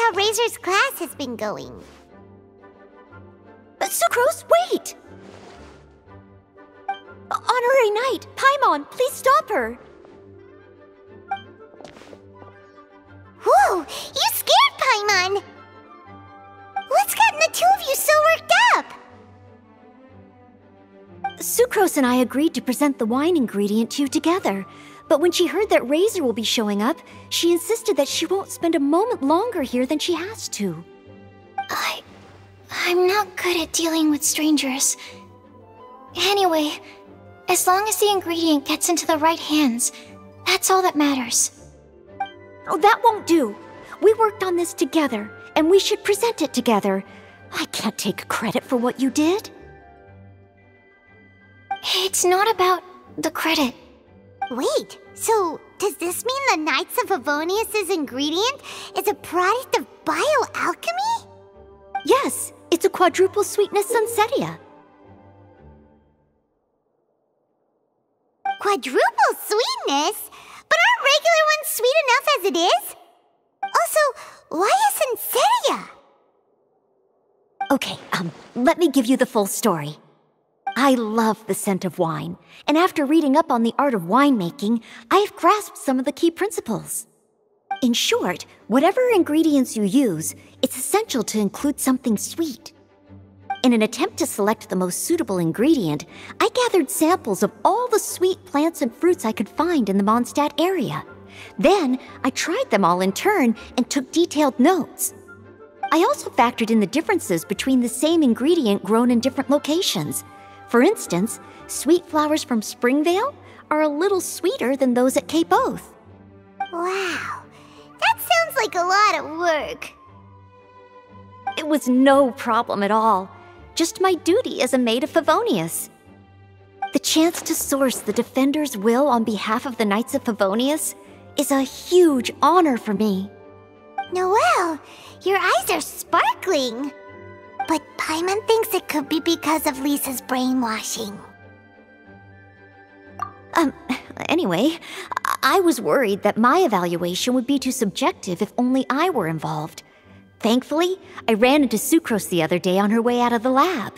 how Razor's class has been going. Sucrose, wait! Honorary Knight, Paimon, please stop her! Whoa! You scared Paimon! What's gotten the two of you so worked up? Sucrose and I agreed to present the wine ingredient to you together, but when she heard that Razor will be showing up, she insisted that she won't spend a moment longer here than she has to. I'm not good at dealing with strangers. Anyway, as long as the ingredient gets into the right hands, that's all that matters. Oh, that won't do. We worked on this together, and we should present it together. I can't take credit for what you did. It's not about the credit. Wait, so does this mean the Knights of Favonius' ingredient is a product of bioalchemy? Yes, it's a quadruple sweetness sunsetia. Quadruple sweetness? But aren't regular ones sweet enough as it is? Also, why a sunsetia? Okay, let me give you the full story. I love the scent of wine, and after reading up on the art of winemaking, I have grasped some of the key principles. In short, whatever ingredients you use, it's essential to include something sweet. In an attempt to select the most suitable ingredient, I gathered samples of all the sweet plants and fruits I could find in the Mondstadt area. Then, I tried them all in turn and took detailed notes. I also factored in the differences between the same ingredient grown in different locations. For instance, sweet flowers from Springvale are a little sweeter than those at Cape Oath. Wow, that sounds like a lot of work. It was no problem at all. Just my duty as a maid of Favonius. The chance to source the Defender's will on behalf of the Knights of Favonius is a huge honor for me. Noelle, your eyes are sparkling. But Paimon thinks it could be because of Lisa's brainwashing. Anyway, I was worried that my evaluation would be too subjective if only I were involved. Thankfully, I ran into Sucrose the other day on her way out of the lab.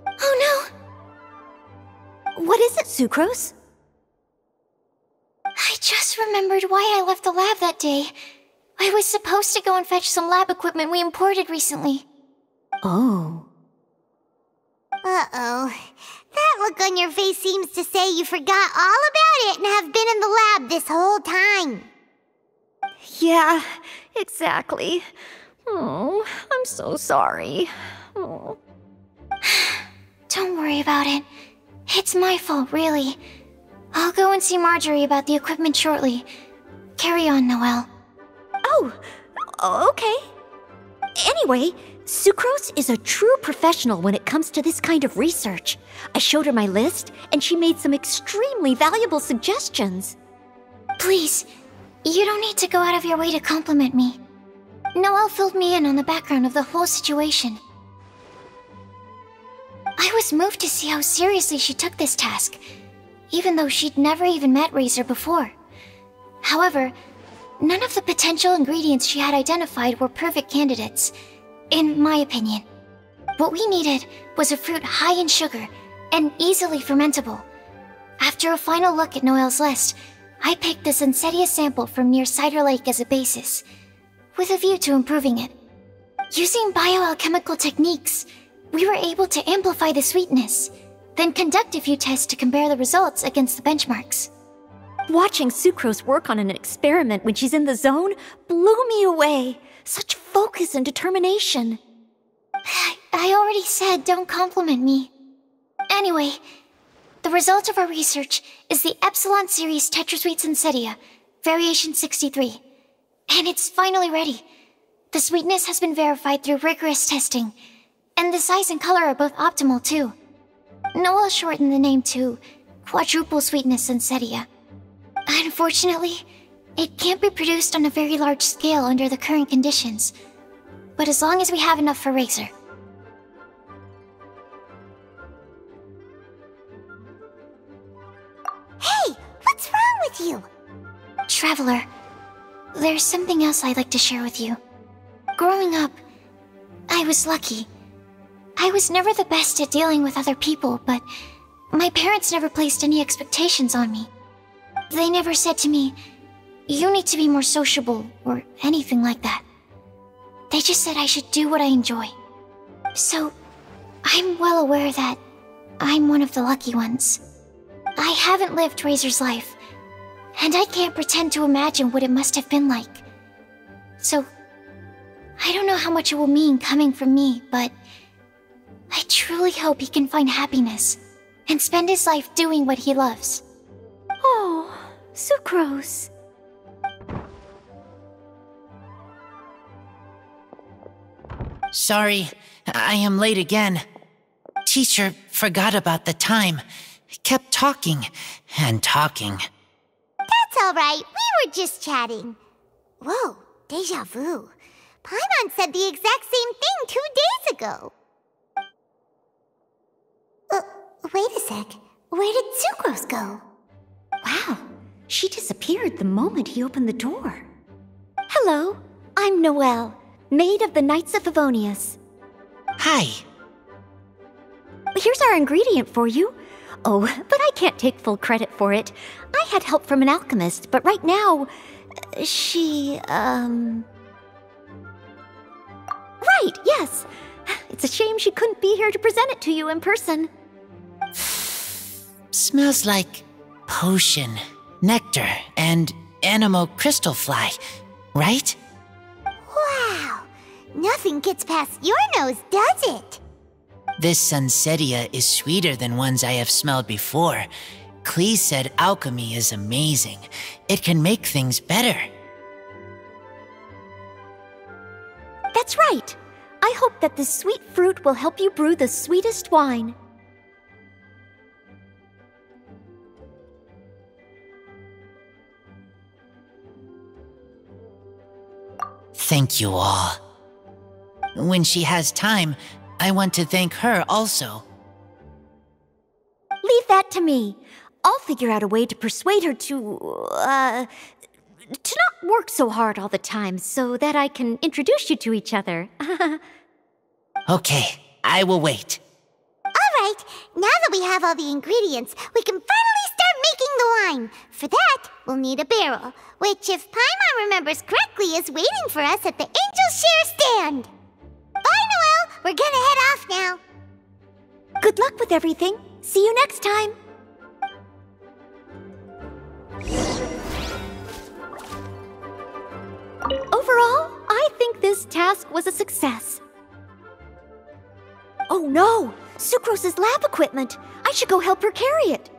Oh no! What is it, Sucrose? I just remembered why I left the lab that day. I was supposed to go and fetch some lab equipment we imported recently. Oh. Uh-oh. That look on your face seems to say you forgot all about it and have been in the lab this whole time. Yeah, exactly. Oh, I'm so sorry. Oh. Don't worry about it. It's my fault, really. I'll go and see Marjorie about the equipment shortly. Carry on, Noelle. Oh, okay. Anyway, Sucrose is a true professional when it comes to this kind of research. I showed her my list, and she made some extremely valuable suggestions. Please, you don't need to go out of your way to compliment me. Noelle filled me in on the background of the whole situation. I was moved to see how seriously she took this task, even though she'd never even met Razor before. However, none of the potential ingredients she had identified were perfect candidates, in my opinion. What we needed was a fruit high in sugar and easily fermentable. After a final look at Noelle's list, I picked the Sunsetia sample from near Cider Lake as a basis, with a view to improving it. Using bioalchemical techniques, we were able to amplify the sweetness, then conduct a few tests to compare the results against the benchmarks. Watching Sucrose work on an experiment when she's in the zone blew me away. Such focus and determination. I already said don't compliment me. Anyway, the result of our research is the Epsilon Series Tetrasweet Sunsetia, Variation 63. And it's finally ready. The sweetness has been verified through rigorous testing, and the size and color are both optimal too. Noelle shortened the name to Quadruple Sweetness Sunsetia. Unfortunately, it can't be produced on a very large scale under the current conditions, but as long as we have enough for Razor. Hey, what's wrong with you? Traveler, there's something else I'd like to share with you. Growing up, I was lucky. I was never the best at dealing with other people, but my parents never placed any expectations on me. They never said to me, "You need to be more sociable," or anything like that. They just said I should do what I enjoy. So, I'm well aware that I'm one of the lucky ones. I haven't lived Razor's life, and I can't pretend to imagine what it must have been like. So, I don't know how much it will mean coming from me, but I truly hope he can find happiness and spend his life doing what he loves. Oh, Sucrose. Sorry, I am late again. Teacher forgot about the time. Kept talking and talking. That's all right. We were just chatting. Whoa, deja vu. Paimon said the exact same thing 2 days ago. Wait a sec. Where did Sucrose go? Wow, she disappeared the moment he opened the door. Hello, I'm Noelle, maid of the Knights of Favonius. Hi. Here's our ingredient for you. Oh, but I can't take full credit for it. I had help from an alchemist, but right now, she, Right, yes. It's a shame she couldn't be here to present it to you in person. Smells like potion, nectar, and animal crystal fly, right? Wow. Nothing gets past your nose, does it? This Sunsetia is sweeter than ones I have smelled before. Klee said alchemy is amazing. It can make things better. That's right. I hope that this sweet fruit will help you brew the sweetest wine. Thank you all. When she has time, I want to thank her also. Leave that to me. I'll figure out a way to persuade her to not work so hard all the time so that I can introduce you to each other. Okay, I will wait. All right, now that we have all the ingredients, we can finally start making the wine. For that, we'll need a barrel, which, if Paimon remembers correctly, is waiting for us at the Angel Share stand. Bye, Noelle. We're gonna head off now. Good luck with everything. See you next time. Overall, I think this task was a success. Oh no! Sucrose's lab equipment! I should go help her carry it.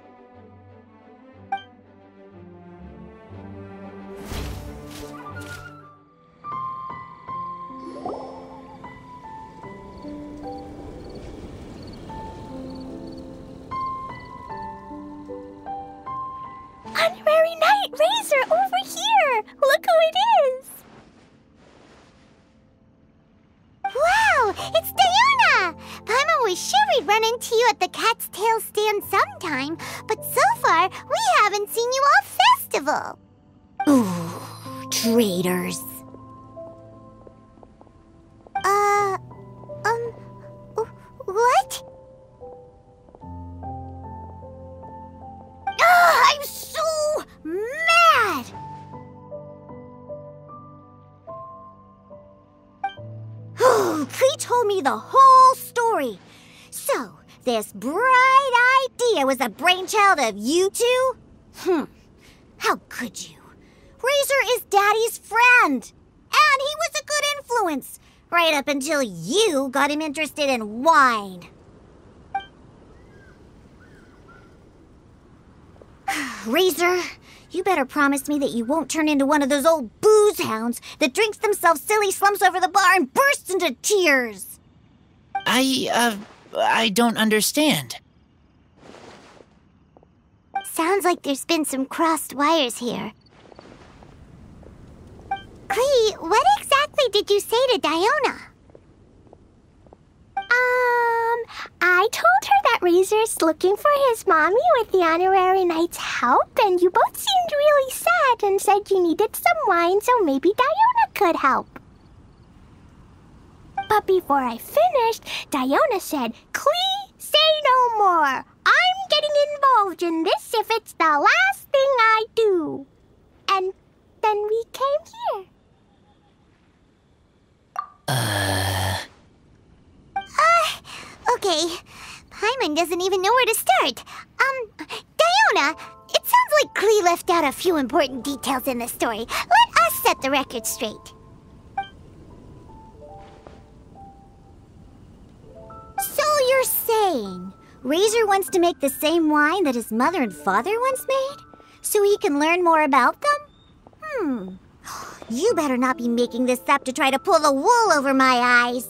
Honorary Knight Razor, over here! Look who it is! Wow, it's Diona! Paimon was sure we'd run into you at the Cat's Tail stand sometime, but so far, we haven't seen you all festival. Ooh, traitors. What? I'm so mad! Klee told me the whole story. So, this bright idea was the brainchild of you two? How could you? Razor is Daddy's friend. And he was a good influence. Right up until you got him interested in wine. Razor, you better promise me that you won't turn into one of those old booze hounds that drinks themselves silly, slumps over the bar, and bursts into tears. I don't understand. Sounds like there's been some crossed wires here. Klee, what exactly did you say to Diona? I told her that Razor's looking for his mommy with the honorary knight's help, and you both seemed really sad and said you needed some wine, so maybe Diona could help. But before I finished, Diona said, "Clee, say no more. I'm getting involved in this if it's the last thing I do." And then we came here. Okay. Paimon doesn't even know where to start. Diona, it sounds like Klee left out a few important details in the story. Let us set the record straight. So you're saying Razor wants to make the same wine that his mother and father once made? So he can learn more about them? You better not be making this up to try to pull the wool over my eyes.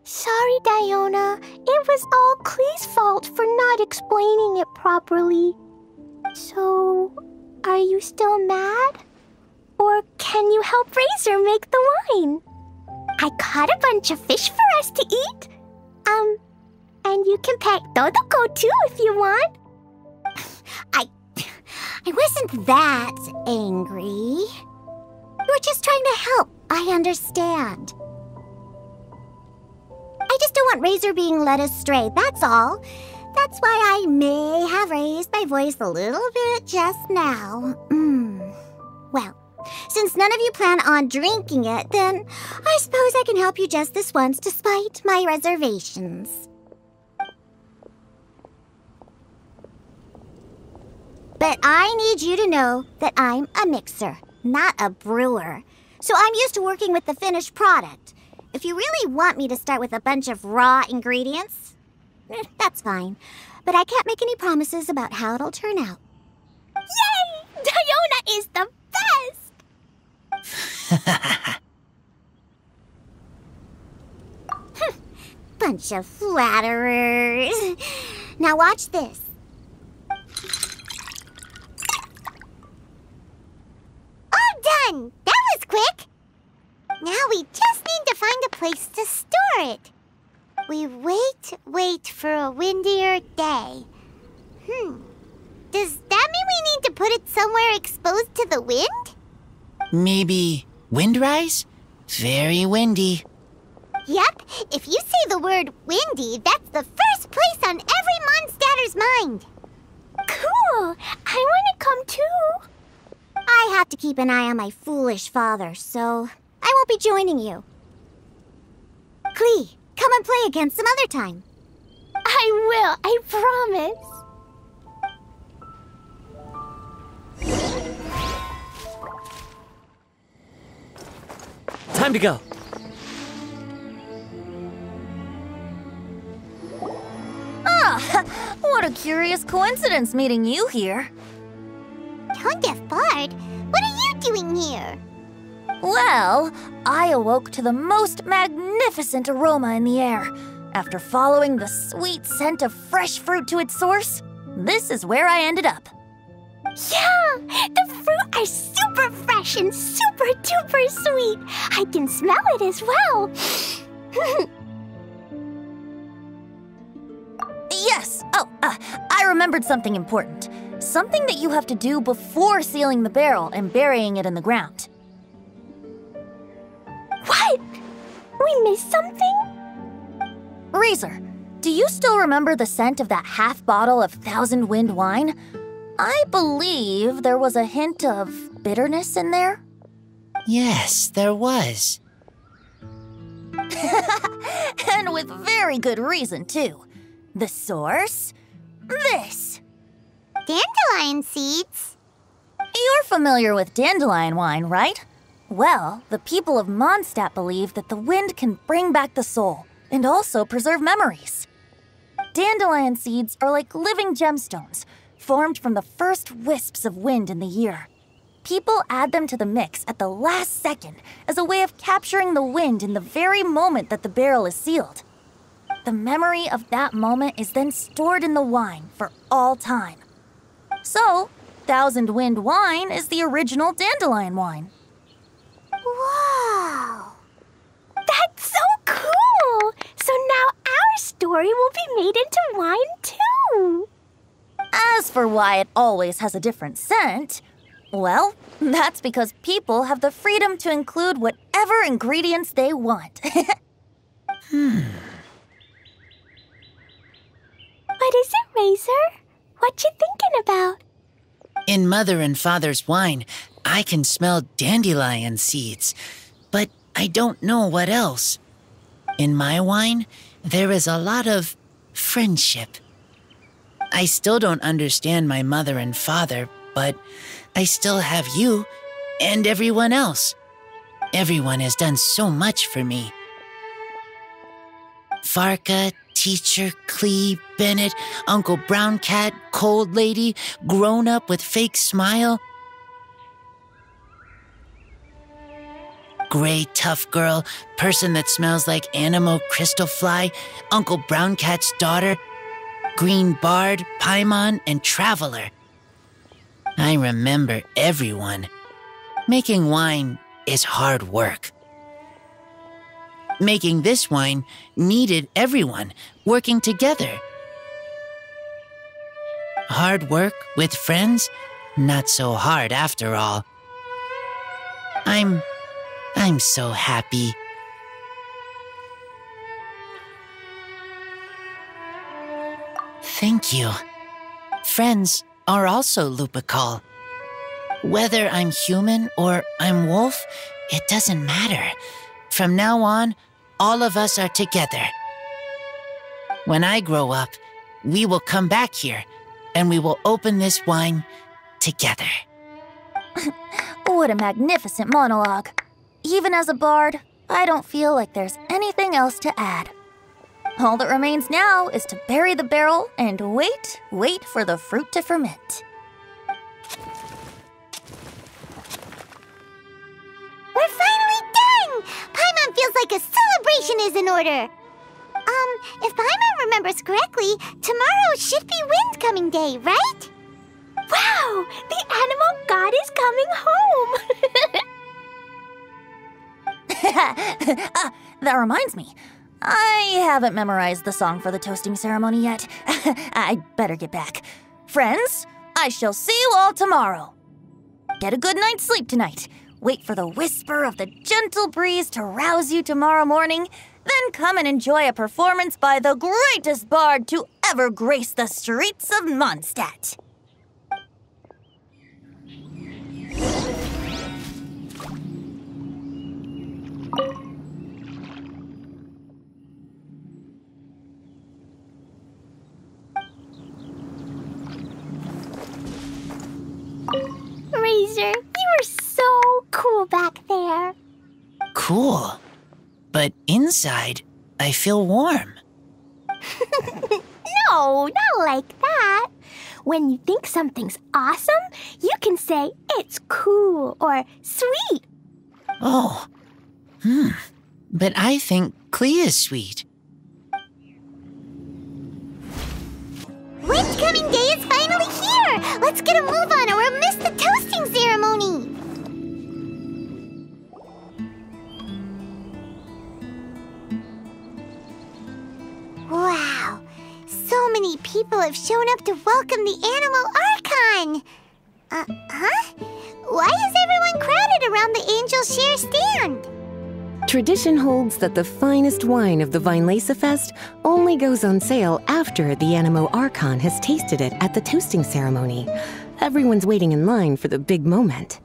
Sorry, Diona. It was all Klee's fault for not explaining it properly. So, are you still mad? Or can you help Razor make the wine? I caught a bunch of fish for us to eat. And you can pet Dodoko too if you want. I wasn't that angry. You were just trying to help. I understand. I just don't want Razor being led astray, that's all. That's why I may have raised my voice a little bit just now. Well, since none of you plan on drinking it, then I suppose I can help you just this once despite my reservations. But I need you to know that I'm a mixer, not a brewer. So I'm used to working with the finished product. If you really want me to start with a bunch of raw ingredients, that's fine. But I can't make any promises about how it'll turn out. Yay! Diona is the best! Bunch of flatterers. Now watch this. All done! That was quick! Now we just need to find a place to store it. We wait for a windier day. Does that mean we need to put it somewhere exposed to the wind? Maybe windrise? Very windy. Yep, if you say the word windy, that's the first place on every Mondstatter's mind. Cool! I want to come too. I have to keep an eye on my foolish father, so I won't be joining you. Klee, come and play again some other time. I will, I promise. Time to go. What a curious coincidence meeting you here. Tone-deaf-bard, what are you doing here? Well, I awoke to the most magnificent aroma in the air. After following the sweet scent of fresh fruit to its source, this is where I ended up. Yeah, the fruit are super fresh and super duper sweet. I can smell it as well. Yes! I remembered something important. Something that you have to do before sealing the barrel and burying it in the ground. What? We missed something? Razor, do you still remember the scent of that half bottle of Thousand Wind wine? I believe there was a hint of bitterness in there. Yes, there was. And with very good reason, too. The source? This. Dandelion seeds? You're familiar with dandelion wine, right? Well, the people of Mondstadt believe that the wind can bring back the soul and also preserve memories. Dandelion seeds are like living gemstones, formed from the first wisps of wind in the year. People add them to the mix at the last second as a way of capturing the wind in the very moment that the barrel is sealed. The memory of that moment is then stored in the wine for all time. So, Thousand Wind wine is the original dandelion wine. Wow! story will be made into wine, too. As for why it always has a different scent, well, that's because people have the freedom to include whatever ingredients they want. What is it, Razor? What you thinking about? In Mother and Father's wine, I can smell dandelion seeds, but I don't know what else. In my wine, there is a lot of friendship. I still don't understand my mother and father, but I still have you and everyone else. Everyone has done so much for me. Farka, Teacher, Clee, Bennett, Uncle Brown Cat, Cold Lady, Grown Up with Fake Smile, Gray Tough Girl, Person that Smells like Animo Crystal Fly, Uncle Brown Cat's Daughter, Green Bard, Paimon, and Traveler. I remember everyone. Making wine is hard work. Making this wine needed everyone working together. Hard work with friends? Not so hard after all. I'm so happy. Thank you. Friends are also Lupical. Whether I'm human or I'm wolf, it doesn't matter. From now on, all of us are together. When I grow up, we will come back here, and we will open this wine together. What a magnificent monologue. Even as a bard, I don't feel like there's anything else to add. All that remains now is to bury the barrel and wait for the fruit to ferment. We're finally done! Paimon feels like a celebration is in order. If Paimon remembers correctly, tomorrow should be Windcoming Day, right? Wow! The animal god is coming home! That reminds me. I haven't memorized the song for the toasting ceremony yet. I'd better get back. Friends, I shall see you all tomorrow. Get a good night's sleep tonight. Wait for the whisper of the gentle breeze to rouse you tomorrow morning. Then come and enjoy a performance by the greatest bard to ever grace the streets of Mondstadt. Razor, you were so cool back there. Cool. But inside, I feel warm. No, not like that. When you think something's awesome, you can say it's cool or sweet. Oh. But I think Clee is sweet. Windcoming Day is finally here! Let's get a move on or we'll miss the toasting ceremony! Wow! So many people have shown up to welcome the Animal Archon! Why is everyone crowded around the Angel Share stand? Tradition holds that the finest wine of the Vinelasa Fest only goes on sale after the Animo Archon has tasted it at the toasting ceremony. Everyone's waiting in line for the big moment.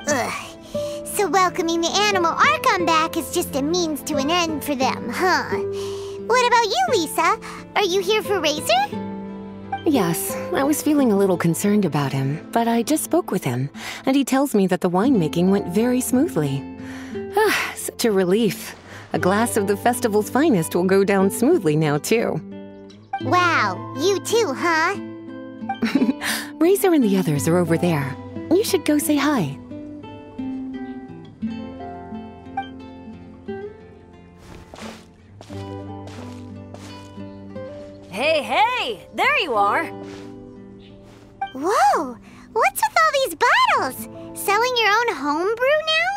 Ugh. So welcoming the Animal Archon back is just a means to an end for them, huh? What about you, Lisa? Are you here for Razor? Yes, I was feeling a little concerned about him, but I just spoke with him, and he tells me that the winemaking went very smoothly. Ah, such a relief. A glass of the festival's finest will go down smoothly now, too. Wow, you too, huh? Razor and the others are over there. You should go say hi. Hey, there you are. Whoa, what's with all these bottles? Selling your own homebrew now?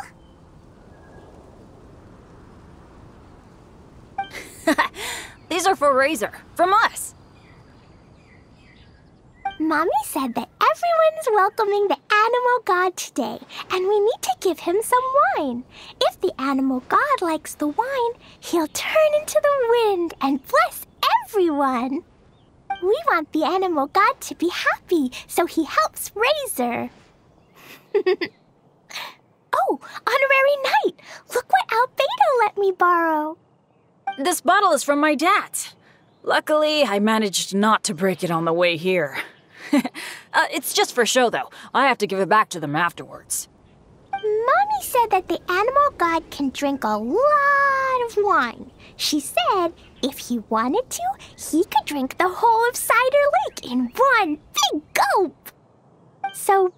These are for Razor, from us. Mommy said that everyone's welcoming the animal god today, and we need to give him some wine. If the animal god likes the wine, he'll turn into the wind and bless everyone. We want the animal god to be happy, so he helps Razor. Oh, honorary knight! Look what Albedo let me borrow. This bottle is from my dad. Luckily, I managed not to break it on the way here. It's just for show, though. I have to give it back to them afterwards. Mommy said that the animal god can drink a lot of wine. She said if he wanted to, he could drink the whole of Cider Lake in one big gulp. So,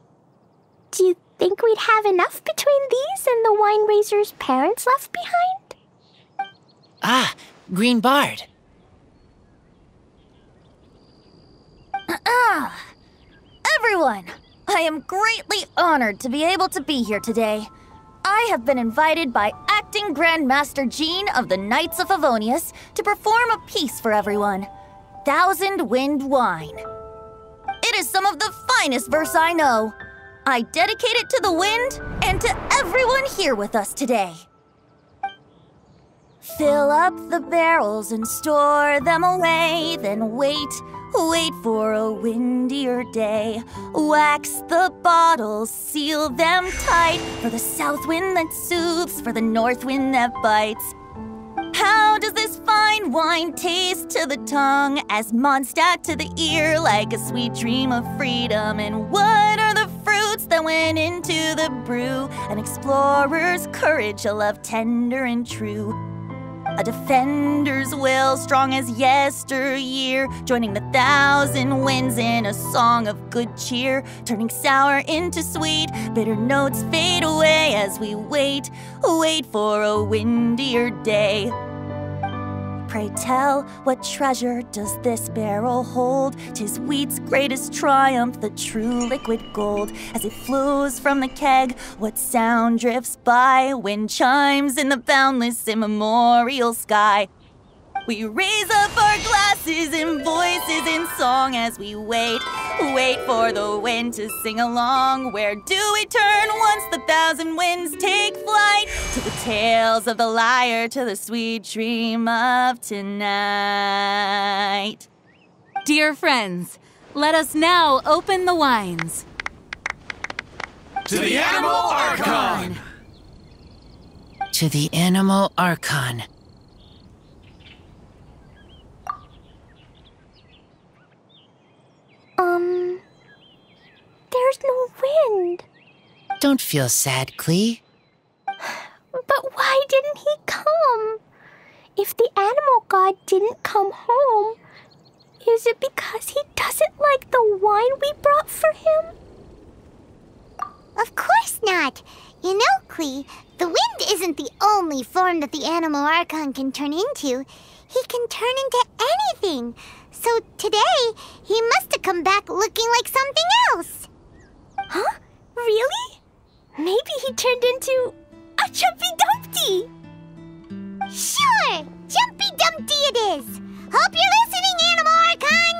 do you think we'd have enough between these and the wine raiser's parents left behind? Ah, Green Bard. Everyone, I am greatly honored to be able to be here today. I have been invited by Acting Grand Master Jean of the Knights of Favonius to perform a piece for everyone, Thousand Wind Wine. It is some of the finest verse I know. I dedicate it to the wind and to everyone here with us today. Fill up the barrels and store them away, then wait for a windier day. Wax the bottles, seal them tight, for the south wind that soothes, for the north wind that bites. How does this fine wine taste to the tongue, as Mondstadt to the ear, like a sweet dream of freedom? And what are the fruits that went into the brew? An explorer's courage, a love tender and true. A defender's will, strong as yesteryear, joining the thousand winds in a song of good cheer, turning sour into sweet, bitter notes fade away as we wait for a windier day. Pray tell, what treasure does this barrel hold? 'Tis wheat's greatest triumph, the true liquid gold. As it flows from the keg, what sound drifts by? Wind chimes in the boundless immemorial sky. We raise up our glasses and voices in song as we wait for the wind to sing along. Where do we turn once the thousand winds take flight? To the tales of the lyre, to the sweet dream of tonight. Dear friends, let us now open the wines. To the Animal Archon! To the Animal Archon. There's no wind. Don't feel sad, Klee. But why didn't he come? If the animal god didn't come home, is it because he doesn't like the wine we brought for him? Of course not. You know, Klee, the wind isn't the only form that the Animal Archon can turn into. He can turn into anything. So today, he must have come back looking like something else. Huh? Really? Maybe he turned into a Jumpy Dumpty. Sure, Jumpy Dumpty it is. Hope you're listening, Animal Archon.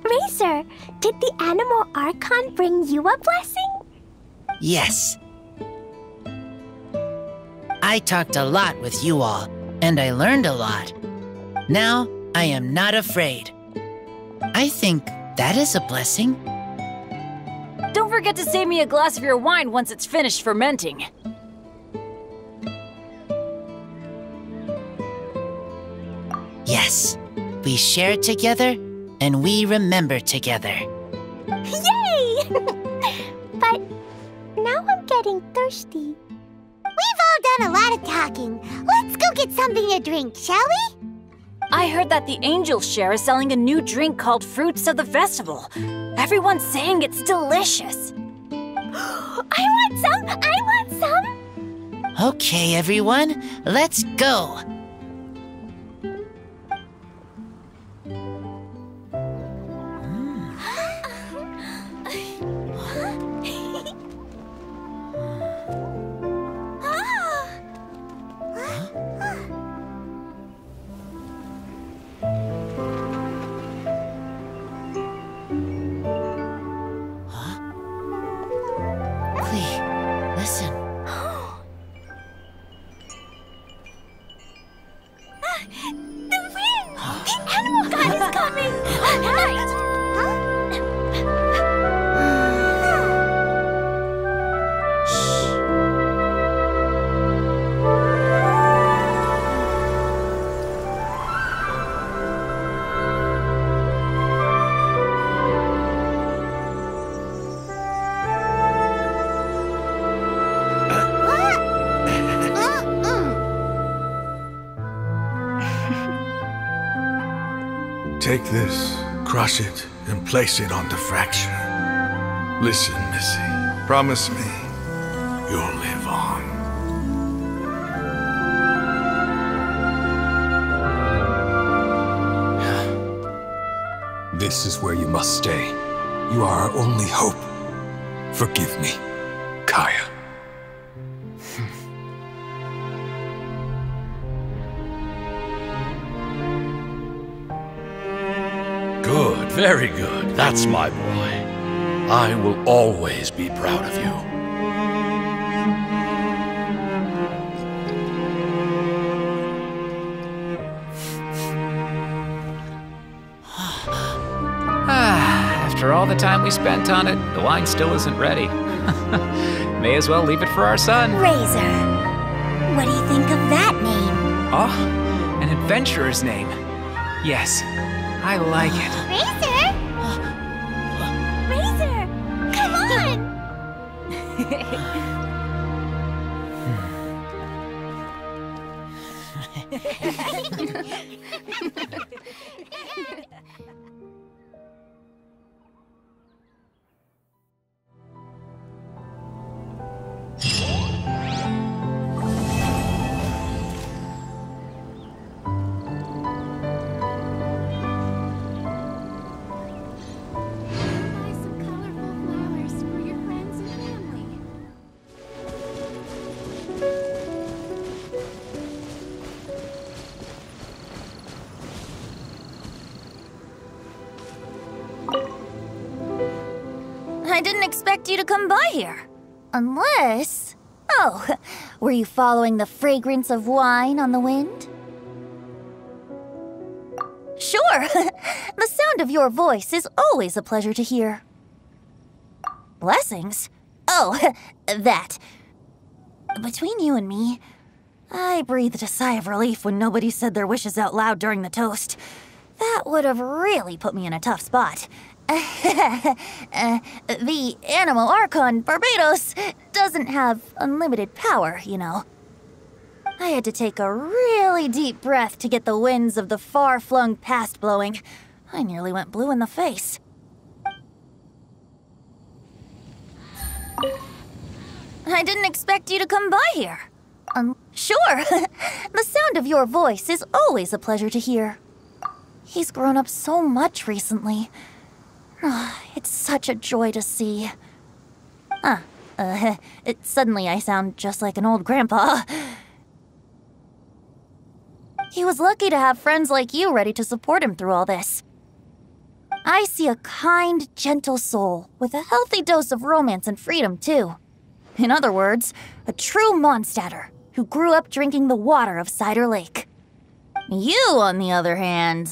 Razor, did the Animal Archon bring you a blessing? Yes. I talked a lot with you all, and I learned a lot. Now, I am not afraid. I think that is a blessing. Don't forget to save me a glass of your wine once it's finished fermenting. Yes, we share together, and we remember together. Yay! But now I'm getting thirsty. We've all done a lot of talking. Let's go get something to drink, shall we? I heard that the Angel Share is selling a new drink called Fruits of the Festival. Everyone's saying it's delicious. I want some! I want some! Okay, everyone, let's go. Take this, crush it, and place it on the fracture. Listen, Missy. Promise me you'll live on. This is where you must stay. You are our only hope. Forgive me, Kaya. Good, very good. That's my boy. I will always be proud of you. After all the time we spent on it, the wine still isn't ready. May as well leave it for our son. Razor. What do you think of that name? Oh, an adventurer's name. Yes, I like it. Razor? Razor! Come on! I didn't expect you to come by here. Unless... Oh, were you following the fragrance of wine on the wind? Sure. The sound of your voice is always a pleasure to hear. Blessings? Oh, that. Between you and me, I breathed a sigh of relief when nobody said their wishes out loud during the toast. That would have really put me in a tough spot. The Animal Archon, Barbados, doesn't have unlimited power, you know. I had to take a really deep breath to get the winds of the far-flung past blowing. I nearly went blue in the face. I didn't expect you to come by here. Sure. The sound of your voice is always a pleasure to hear. He's grown up so much recently. It's such a joy to see. Suddenly I sound just like an old grandpa. He was lucky to have friends like you ready to support him through all this. I see a kind, gentle soul with a healthy dose of romance and freedom, too. In other words, a true Mondstatter who grew up drinking the water of Cider Lake. You, on the other hand,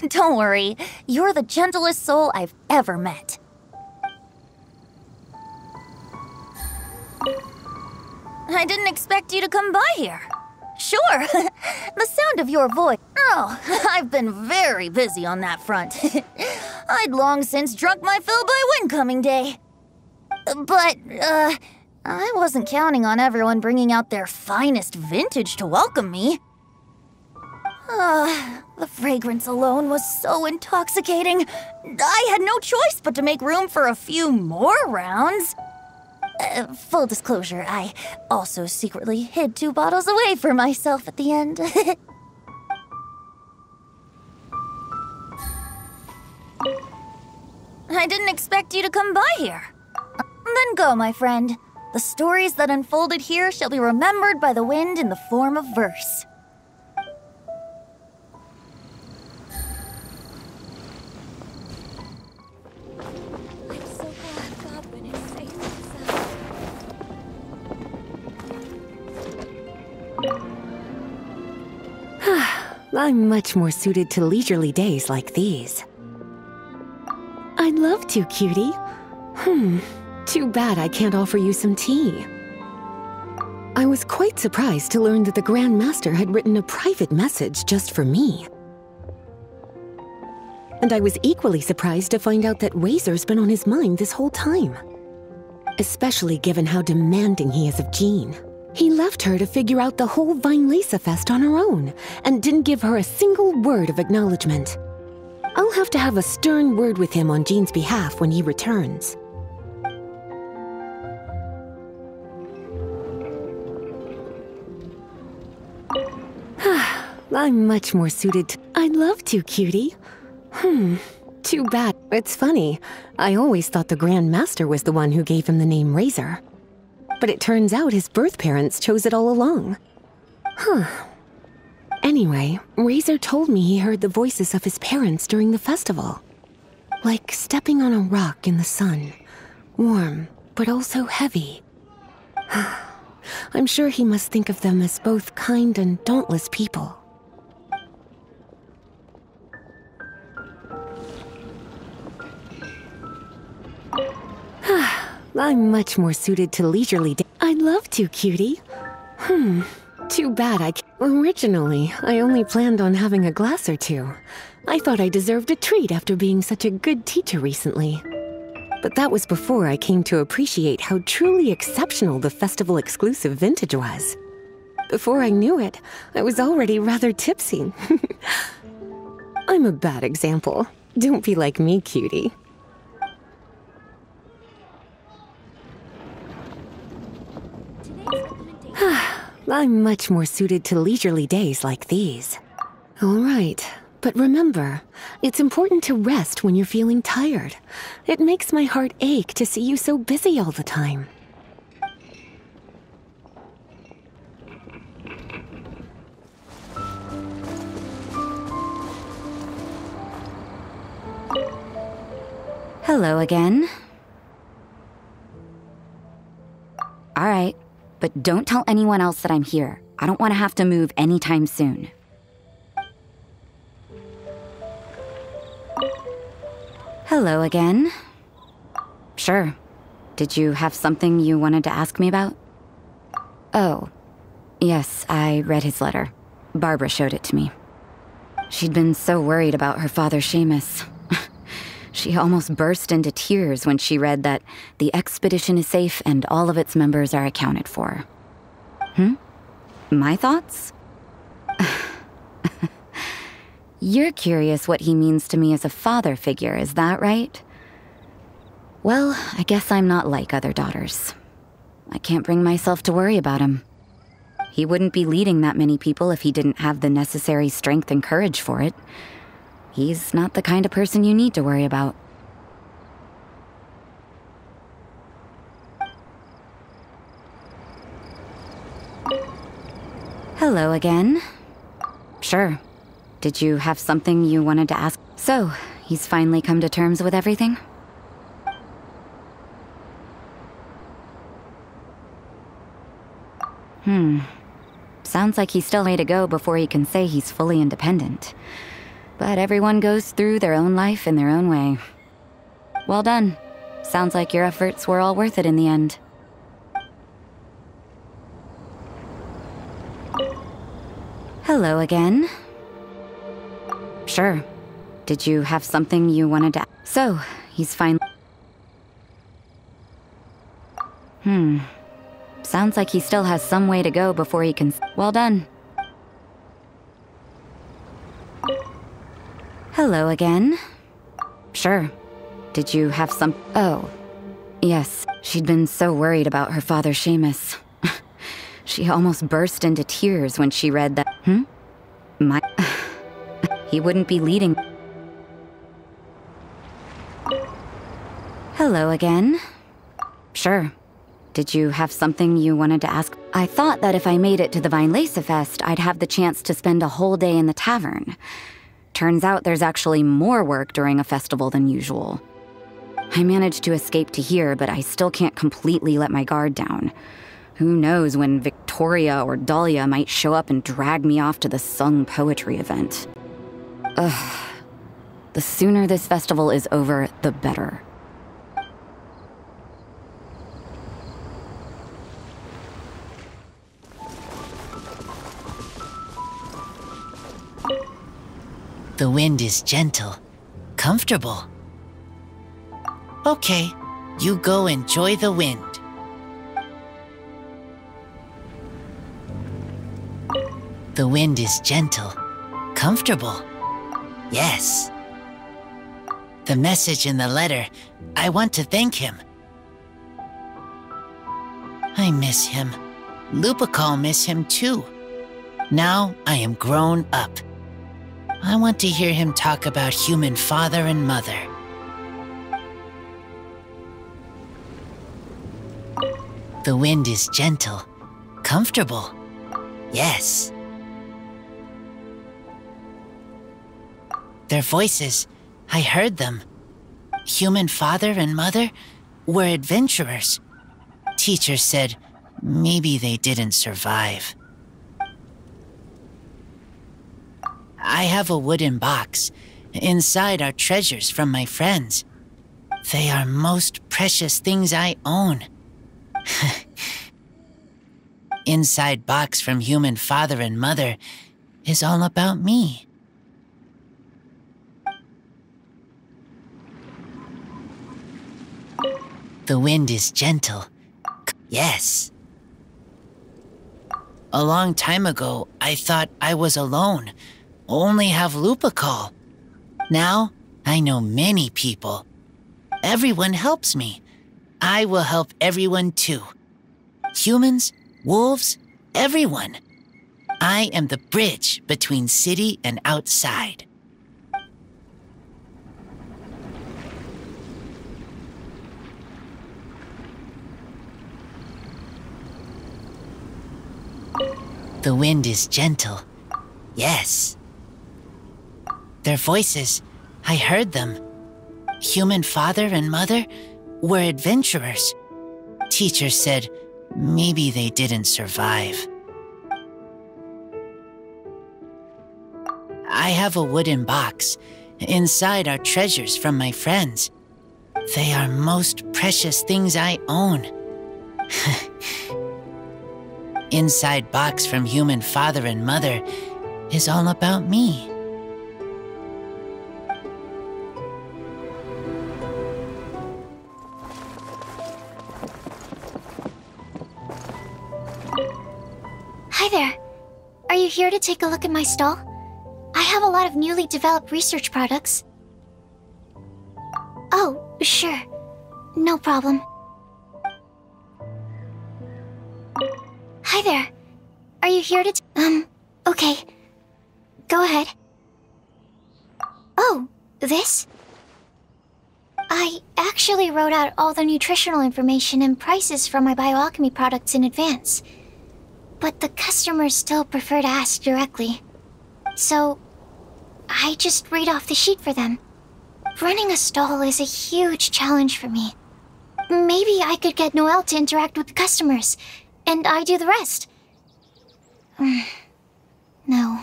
don't worry, you're the gentlest soul I've ever met. I didn't expect you to come by here. Sure, the sound of your voice. Oh, I've been very busy on that front. I'd long since drunk my fill by Windcoming Day. But, I wasn't counting on everyone bringing out their finest vintage to welcome me. The fragrance alone was so intoxicating. I had no choice but to make room for a few more rounds. Full disclosure, I also secretly hid 2 bottles away for myself at the end. I didn't expect you to come by here. Then go, my friend. The stories that unfolded here shall be remembered by the wind in the form of verse. I'm much more suited to leisurely days like these. I'd love to, cutie. Too bad I can't offer you some tea. I was quite surprised to learn that the Grand Master had written a private message just for me. And I was equally surprised to find out that Razor's been on his mind this whole time. Especially given how demanding he is of Jean. He left her to figure out the whole Vinelesa Fest on her own, and didn't give her a single word of acknowledgement. I'll have to have a stern word with him on Jean's behalf when he returns. I'm much more suited to— I'd love to, cutie. Too bad. It's funny. I always thought the Grand Master was the one who gave him the name Razor. But it turns out his birth parents chose it all along. Anyway, Razor told me he heard the voices of his parents during the festival. Like stepping on a rock in the sun. Warm, but also heavy. I'm sure he must think of them as both kind and dauntless people. I'm much more suited to leisurely days. I'd love to, cutie. Too bad I can't. Originally, I only planned on having a glass or two. I thought I deserved a treat after being such a good teacher recently. But that was before I came to appreciate how truly exceptional the festival exclusive vintage was. Before I knew it, I was already rather tipsy. I'm a bad example. Don't be like me, cutie. I'm much more suited to leisurely days like these. All right, but remember, it's important to rest when you're feeling tired. It makes my heart ache to see you so busy all the time. Hello again. All right. But don't tell anyone else that I'm here. I don't want to have to move anytime soon. Hello again. Sure. Did you have something you wanted to ask me about? Oh, yes, I read his letter. Barbara showed it to me. She'd been so worried about her father, Seamus. She almost burst into tears when she read that the expedition is safe and all of its members are accounted for. My thoughts? You're curious what he means to me as a father figure, is that right? Well, I guess I'm not like other daughters. I can't bring myself to worry about him. He wouldn't be leading that many people if he didn't have the necessary strength and courage for it. He's not the kind of person you need to worry about. Hello again. Sure. Did you have something you wanted to ask? So, he's finally come to terms with everything? Sounds like he's still a way to go before he can say he's fully independent. But everyone goes through their own life in their own way. Well done. Sounds like your efforts were all worth it in the end. Hello again. Sure. Did you have something you wanted to— So, he's fine. Sounds like he still has some way to go before he can— Well done. Hello again. Sure. Did you have some— Oh, yes. She'd been so worried about her father, Seamus. She almost burst into tears when she read that— He wouldn't be leading— Hello again. Sure. Did you have something you wanted to ask? I thought that if I made it to the Vinelesa Fest, I'd have the chance to spend a whole day in the tavern. Turns out there's actually more work during a festival than usual. I managed to escape to here, but I still can't completely let my guard down. Who knows when Victoria or Dahlia might show up and drag me off to the sung poetry event. Ugh. The sooner this festival is over, the better. The wind is gentle, comfortable. Okay, you go enjoy the wind. The wind is gentle, comfortable. Yes. The message in the letter, I want to thank him. I miss him. Lupical miss him too. Now I am grown up. I want to hear him talk about human father and mother. The wind is gentle, comfortable. Yes. Their voices, I heard them. Human father and mother were adventurers. Teacher said maybe they didn't survive. I have a wooden box. Inside are treasures from my friends. They are most precious things I own. Inside box from human father and mother is all about me. The wind is gentle. Yes. A long time ago, I thought I was alone. Only have Lupical. Now, I know many people. Everyone helps me. I will help everyone too. Humans, wolves, everyone. I am the bridge between city and outside. The wind is gentle. Yes. Their voices, I heard them. Human father and mother were adventurers. Teacher said maybe they didn't survive. I have a wooden box. Inside are treasures from my friends. They are most precious things I own. Inside box from human father and mother is all about me. Hi there. Are you here to take a look at my stall? I have a lot of newly developed research products. Oh, sure. No problem. Hi there. Are you here to okay. Go ahead. Oh, this? I actually wrote out all the nutritional information and prices for my bioalchemy products in advance. But the customers still prefer to ask directly. So, I just read off the sheet for them. Running a stall is a huge challenge for me. Maybe I could get Noelle to interact with the customers, and I do the rest. No.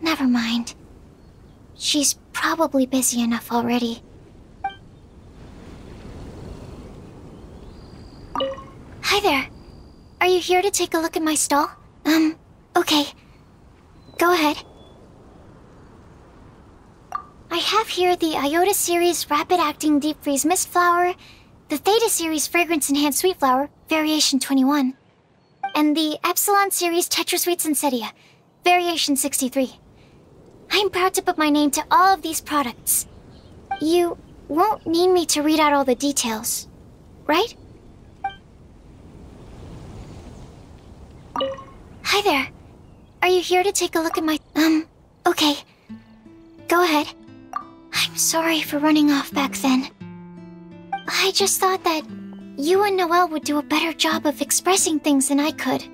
Never mind. She's probably busy enough already. Hi there. Are you here to take a look at my stall? Okay. Go ahead. I have here the Iota Series Rapid Acting Deep Freeze Mist Flower, the Theta Series Fragrance Enhanced Sweet Flower, Variation 21, and the Epsilon Series Tetra Sweet Sensetia, Variation 63. I'm proud to put my name to all of these products. You won't need me to read out all the details, right? Hi there. Are you here to take a look at my... okay. Go ahead. I'm sorry for running off back then. I just thought that you and Noelle would do a better job of expressing things than I could.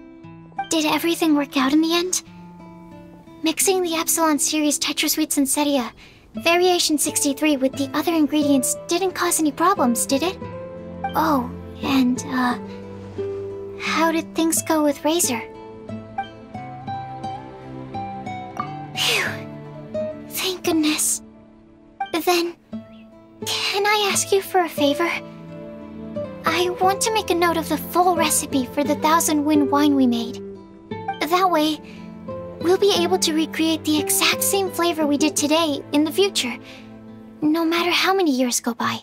Did everything work out in the end? Mixing the Epsilon Series Tetra Sweet Sensetia, Variation 63 with the other ingredients didn't cause any problems, did it? Oh, and, How did things go with Razor? Phew. Thank goodness. Then, can I ask you for a favor? I want to make a note of the full recipe for the 1000 Wind wine we made. That way, we'll be able to recreate the exact same flavor we did today in the future, no matter how many years go by.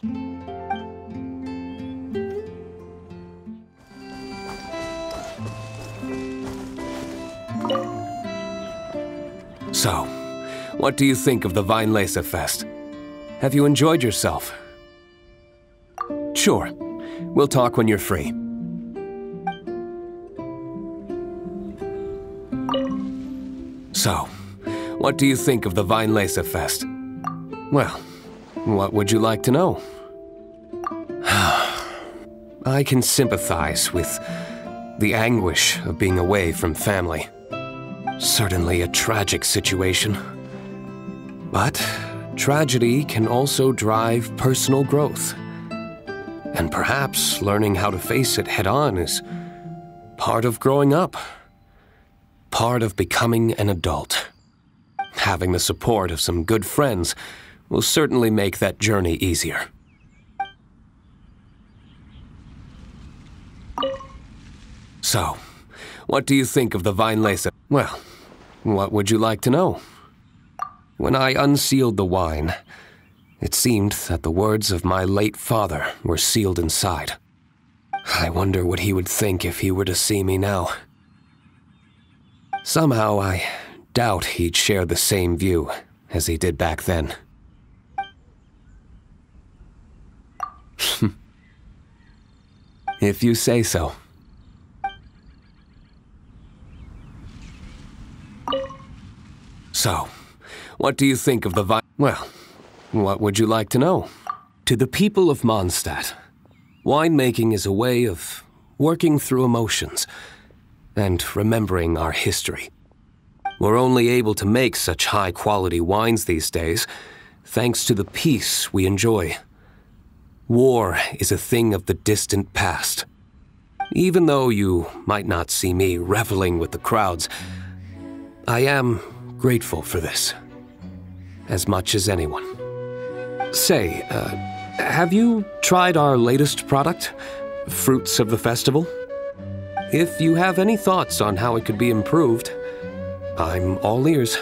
So, what do you think of the Weinlese Fest? Have you enjoyed yourself? Sure. We'll talk when you're free. So, what do you think of the Weinlese Fest? Well, what would you like to know? I can sympathize with the anguish of being away from family. Certainly a tragic situation. But tragedy can also drive personal growth. And perhaps learning how to face it head-on is part of growing up. Part of becoming an adult. Having the support of some good friends will certainly make that journey easier. So, what do you think of the Weinlese? Well, what would you like to know? When I unsealed the wine, it seemed that the words of my late father were sealed inside. I wonder what he would think if he were to see me now. Somehow I doubt he'd share the same view as he did back then. If you say so. So, what do you think of the Well, what would you like to know? To the people of Mondstadt, winemaking is a way of working through emotions and remembering our history. We're only able to make such high-quality wines these days thanks to the peace we enjoy. War is a thing of the distant past. Even though you might not see me reveling with the crowds, I am grateful for this, as much as anyone. Say, have you tried our latest product, Fruits of the Festival? If you have any thoughts on how it could be improved, I'm all ears.